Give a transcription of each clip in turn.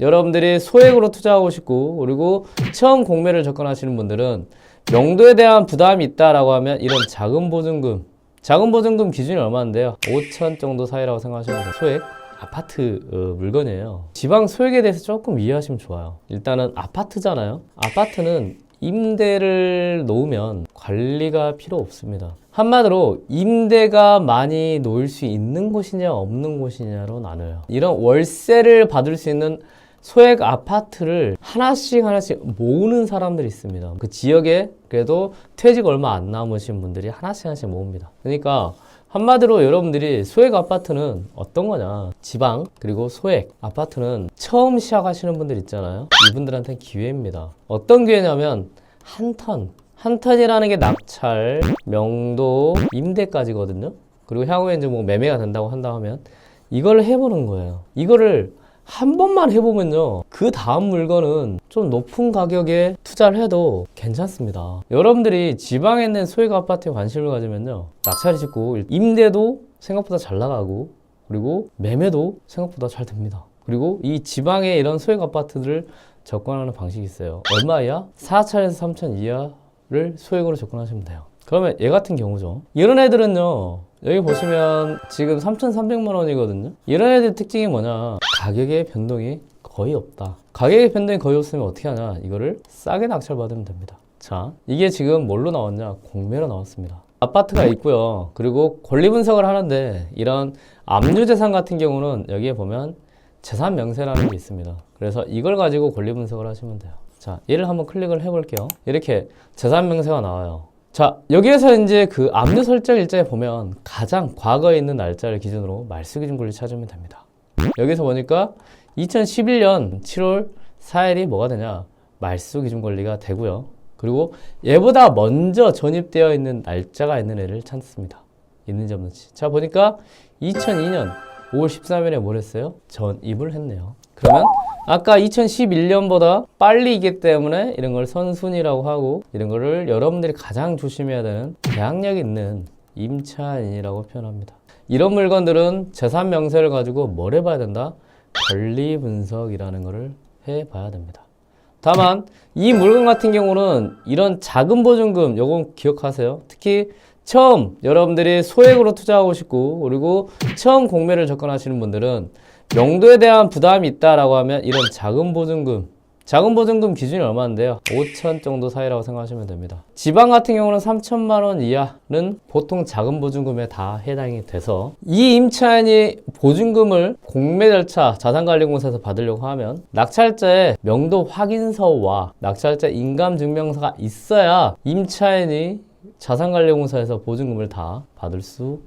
여러분들이 소액으로 투자하고 싶고 그리고 처음 공매를 접근하시는 분들은 명도에 대한 부담이 있다라고 하면 이런 작은 보증금 기준이 얼마인데요? 5천 정도 사이라고 생각하시면 돼요. 소액 아파트 물건이에요. 지방 소액에 대해서 조금 이해하시면 좋아요. 일단은 아파트잖아요. 아파트는 임대를 놓으면 관리가 필요 없습니다. 한마디로 임대가 많이 놓일 수 있는 곳이냐 없는 곳이냐로 나눠요. 이런 월세를 받을 수 있는 소액 아파트를 하나씩 모으는 사람들이 있습니다. 그 지역에 그래도 퇴직 얼마 안 남으신 분들이 하나씩 모읍니다. 그러니까 한마디로 여러분들이 소액 아파트는 어떤 거냐, 지방 그리고 소액 아파트는 처음 시작하시는 분들 있잖아요. 이분들한테는 기회입니다. 어떤 기회냐면 한 턴이라는 게 낙찰, 명도, 임대까지거든요. 그리고 향후에 이제 뭐 매매가 된다고 한다 하면 이걸 해보는 거예요. 이거를 한 번만 해보면요, 그 다음 물건은 좀 높은 가격에 투자를 해도 괜찮습니다. 여러분들이 지방에 있는 소액 아파트에 관심을 가지면요, 낙찰이 짓고 임대도 생각보다 잘 나가고 그리고 매매도 생각보다 잘 됩니다. 그리고 이 지방에 이런 소액 아파트들을 접근하는 방식이 있어요. 얼마 이하? 4천에서 3천 이하를 소액으로 접근하시면 돼요. 그러면 얘 같은 경우죠. 이런 애들은요, 여기 보시면 지금 3,300만 원이거든요. 이런 애들 특징이 뭐냐, 가격의 변동이 거의 없다. 가격의 변동이 거의 없으면 어떻게 하냐, 이거를 싸게 낙찰 받으면 됩니다. 자, 이게 지금 뭘로 나왔냐, 공매로 나왔습니다. 아파트가 있고요. 그리고 권리 분석을 하는데 이런 압류재산 같은 경우는 여기에 보면 재산 명세라는 게 있습니다. 그래서 이걸 가지고 권리 분석을 하시면 돼요. 자, 얘를 한번 클릭을 해볼게요. 이렇게 재산 명세가 나와요. 자, 여기에서 이제 그 압류 설정 일자에 보면 가장 과거에 있는 날짜를 기준으로 말소기준권리 찾으면 됩니다. 여기서 보니까 2011년 7월 4일이 뭐가 되냐, 말소기준권리가 되고요. 그리고 얘보다 먼저 전입되어 있는 날짜가 있는 애를 찾습니다. 있는지 없는지. 자, 보니까 2002년 5월 13일에 뭘 했어요? 전입을 했네요. 그러면 아까 2011년보다 빨리이기 때문에 이런 걸 선순위라고 하고, 이런 거를 여러분들이 가장 조심해야 되는 계약력 있는 임차인이라고 표현합니다. 이런 물건들은 재산 명세를 가지고 뭘 해봐야 된다? 권리 분석이라는 거를 해봐야 됩니다. 다만 이 물건 같은 경우는 이런 작은 보증금, 요건 기억하세요. 특히 처음 여러분들이 소액으로 투자하고 싶고 그리고 처음 공매를 접근하시는 분들은 명도에 대한 부담이 있다라고 하면 이런 작은 보증금 기준이 얼마인데요? 5천 정도 사이라고 생각하시면 됩니다. 지방 같은 경우는 3천만 원 이하는 보통 작은 보증금에 다 해당이 돼서, 이 임차인이 보증금을 공매 절차 자산관리공사에서 받으려고 하면 낙찰자의 명도 확인서와 낙찰자 인감증명서가 있어야 임차인이 자산관리공사에서 보증금을 다 받을 수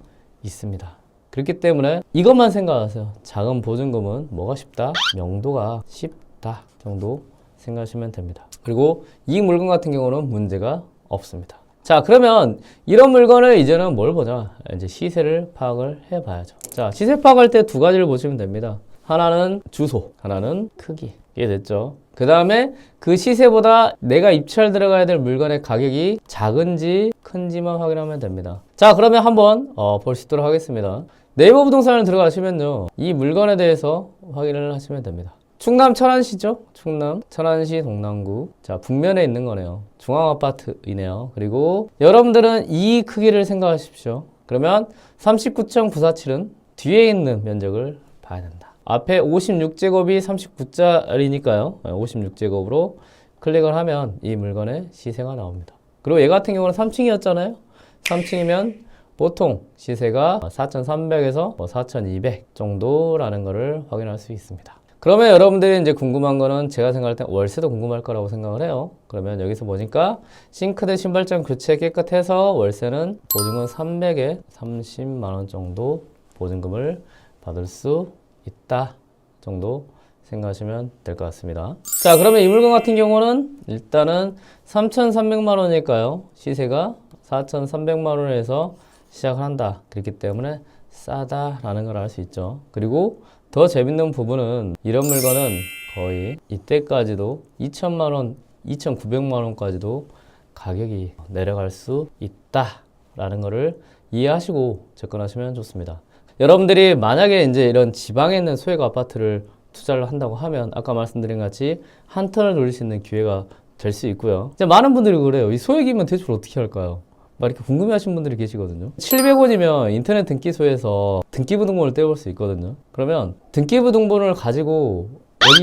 있습니다. 그렇기 때문에 이것만 생각하세요. 작은 보증금은 뭐가 쉽다? 명도가 쉽다 정도 생각하시면 됩니다. 그리고 이 물건 같은 경우는 문제가 없습니다. 자, 그러면 이런 물건을 이제는 뭘 보자? 이제 시세를 파악을 해봐야죠. 자, 시세 파악할 때 두 가지를 보시면 됩니다. 하나는 주소, 하나는 크기. 이해됐죠? 그 다음에 그 시세보다 내가 입찰 들어가야 될 물건의 가격이 작은지 큰지만 확인하면 됩니다. 자, 그러면 한번 볼 수 있도록 하겠습니다. 네이버 부동산을 들어가시면요, 이 물건에 대해서 확인을 하시면 됩니다. 충남 천안시죠? 충남 천안시 동남구. 자, 북면에 있는 거네요. 중앙아파트이네요. 그리고 여러분들은 이 크기를 생각하십시오. 그러면 39.947은 뒤에 있는 면적을 봐야 된다. 앞에 56제곱이 39짜리니까요. 56제곱으로 클릭을 하면 이 물건의 시세가 나옵니다. 그리고 얘 같은 경우는 3층이었잖아요. 3층이면 보통 시세가 4,300에서 4,200 정도라는 것을 확인할 수 있습니다. 그러면 여러분들이 이제 궁금한 거는, 제가 생각할 때 월세도 궁금할 거라고 생각을 해요. 그러면 여기서 보니까 싱크대 신발장 교체 깨끗해서 월세는 보증금 300에 30만 원 정도 보증금을 받을 수 있다 정도 생각하시면 될 것 같습니다. 자, 그러면 이 물건 같은 경우는 일단은 3,300만 원일까요? 시세가 4,300만 원에서 시작을 한다. 그렇기 때문에 싸다라는 걸 알 수 있죠. 그리고 더 재밌는 부분은 이런 물건은 거의 이때까지도 2천만 원, 2,900만 원까지도 가격이 내려갈 수 있다라는 거를 이해하시고 접근하시면 좋습니다. 여러분들이 만약에 이제 이런 지방에 있는 소액 아파트를 투자를 한다고 하면 아까 말씀드린 같이 한 턴을 돌릴 수 있는 기회가 될 수 있고요. 이제 많은 분들이 그래요. 이 소액이면 대출 어떻게 할까요? 막 이렇게 궁금해하시는 분들이 계시거든요. 700원이면 인터넷 등기소에서 등기부등본을 떼볼 수 있거든요. 그러면 등기부등본을 가지고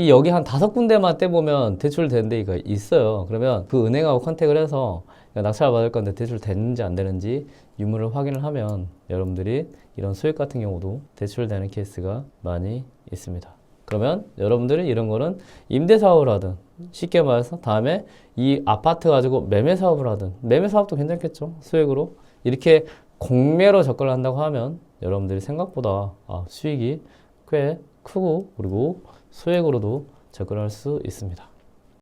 여기 한 5군데만 떼보면 대출 되는 데가 있어요. 그러면 그 은행하고 컨택을 해서 낙찰 받을 건데 대출 되는지 안 되는지 유무를 확인을 하면 여러분들이 이런 소액 같은 경우도 대출되는 케이스가 많이 있습니다. 그러면 여러분들이 이런 거는 임대 사업을 하든 쉽게 말해서 다음에 이 아파트 가지고 매매 사업을 하든 매매 사업도 괜찮겠죠. 수익으로 이렇게 공매로 접근을 한다고 하면 여러분들이 생각보다 수익이 꽤 크고 그리고 수익으로도 접근할 수 있습니다.